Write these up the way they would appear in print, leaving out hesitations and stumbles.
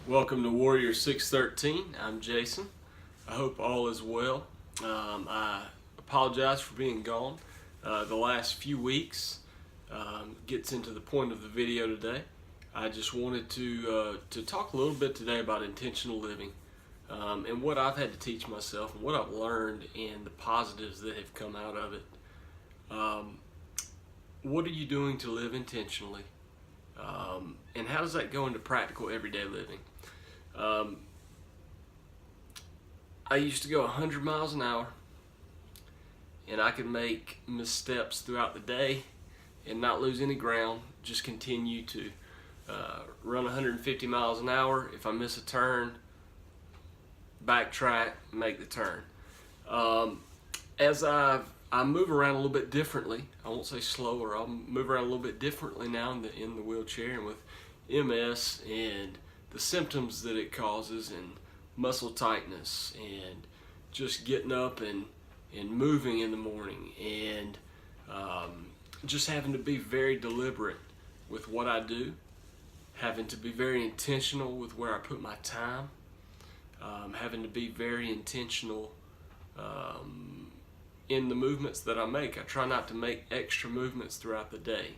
Welcome to Warrior 613. I'm Jason. I hope all is well. I apologize for being gone the last few weeks. Gets into the point of the video today. I just wanted to talk a little bit today about intentional living and what I've had to teach myself and what I've learned and the positives that have come out of it. What are you doing to live intentionally? And how does that go into practical everyday living? I used to go 100 miles an hour, and I could make missteps throughout the day and not lose any ground, just continue to run 150 miles an hour. If I miss a turn, backtrack, make the turn. As I move around a little bit differently, I won't say slower, I'll move around a little bit differently now in the wheelchair, and with MS and the symptoms that it causes and muscle tightness and just getting up and moving in the morning and just having to be very deliberate with what I do, having to be very intentional with where I put my time, having to be very intentional in the movements that I make. I try not to make extra movements throughout the day,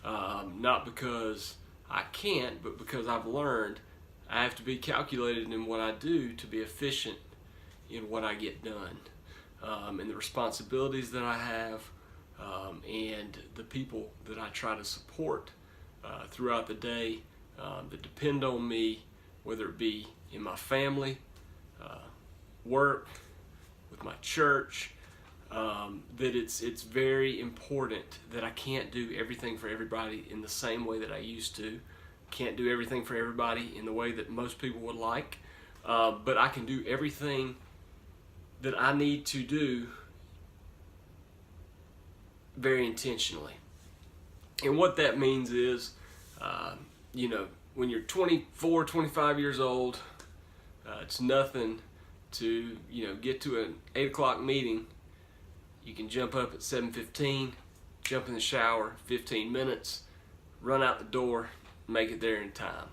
not because I can't, but because I've learned I have to be calculated in what I do to be efficient in what I get done, and the responsibilities that I have, and the people that I try to support throughout the day that depend on me, whether it be in my family, work, with my church. That it's very important that I can't do everything for everybody in the same way that I used to. Can't do everything for everybody in the way that most people would like, but I can do everything that I need to do very intentionally. And what that means is, when you're 24, 25 years old, it's nothing to, get to an 8 o'clock meeting. You can jump up at 7:15, jump in the shower, 15 minutes, run out the door, make it there in time.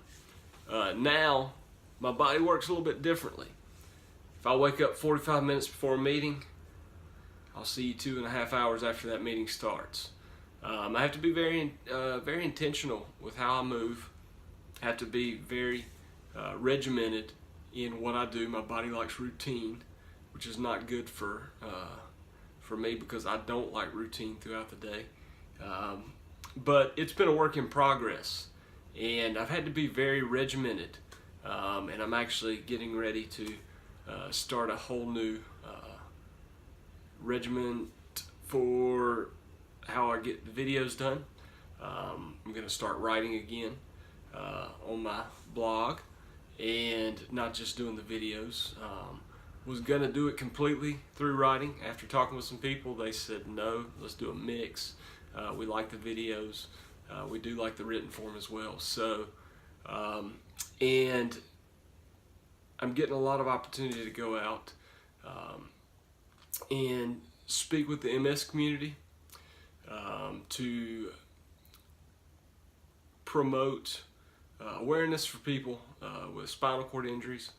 Now, my body works a little bit differently. If I wake up 45 minutes before a meeting, I'll see you 2.5 hours after that meeting starts. I have to be very intentional with how I move. I have to be very regimented in what I do. My body likes routine, which is not good for me because I don't like routine throughout the day. But it's been a work in progress, and I've had to be very regimented, and I'm actually getting ready to start a whole new regimen for how I get the videos done. I'm going to start writing again on my blog, and not just doing the videos. Was going to do it completely through writing. After talking with some people, they said no, let's do a mix. We like the videos. We do like the written form as well. So, and I'm getting a lot of opportunity to go out and speak with the MS community, to promote awareness for people with spinal cord injuries,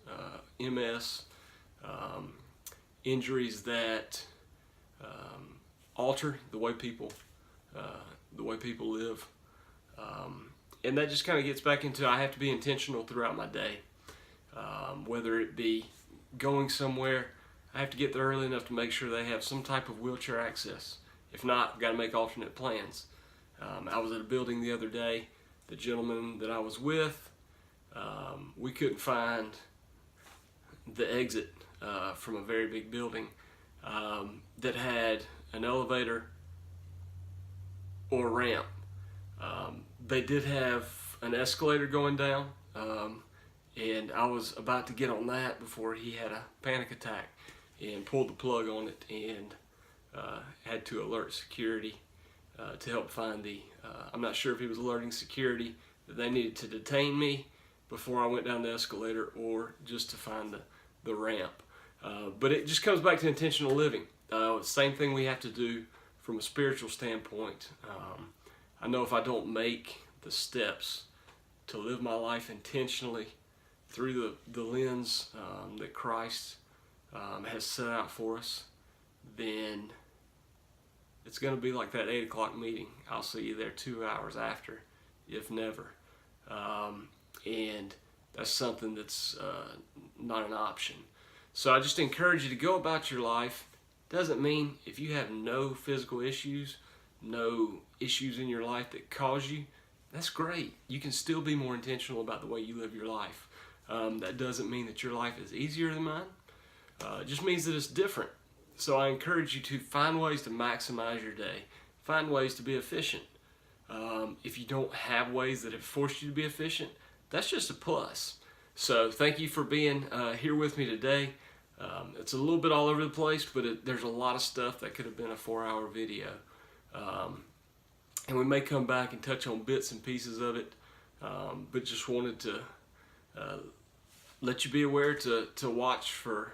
MS, injuries that alter the way people live, and that just kind of gets back into I have to be intentional throughout my day, whether it be going somewhere. I have to get there early enough to make sure they have some type of wheelchair access. If not, I've got to make alternate plans. I was at a building the other day. The gentleman that I was with, we couldn't find the exit from a very big building that had an elevator or ramp. They did have an escalator going down, and I was about to get on that before he had a panic attack and pulled the plug on it, and had to alert security to help find I'm not sure if he was alerting security that they needed to detain me before I went down the escalator or just to find the ramp. But it just comes back to intentional living. Same thing we have to do from a spiritual standpoint. I know if I don't make the steps to live my life intentionally, through the lens that Christ has set out for us, then it's going to be like that 8 o'clock meeting. I'll see you there 2 hours after, if never. And that's something that's not an option. So I just encourage you to go about your life. Doesn't mean if you have no physical issues, no issues in your life that cause you, that's great. You can still be more intentional about the way you live your life. That doesn't mean that your life is easier than mine. It just means that it's different. So I encourage you to find ways to maximize your day. Find ways to be efficient. If you don't have ways that have forced you to be efficient, that's just a plus. So thank you for being here with me today. It's a little bit all over the place, but there's a lot of stuff that could have been a 4-hour video. And we may come back and touch on bits and pieces of it, but just wanted to let you be aware to watch for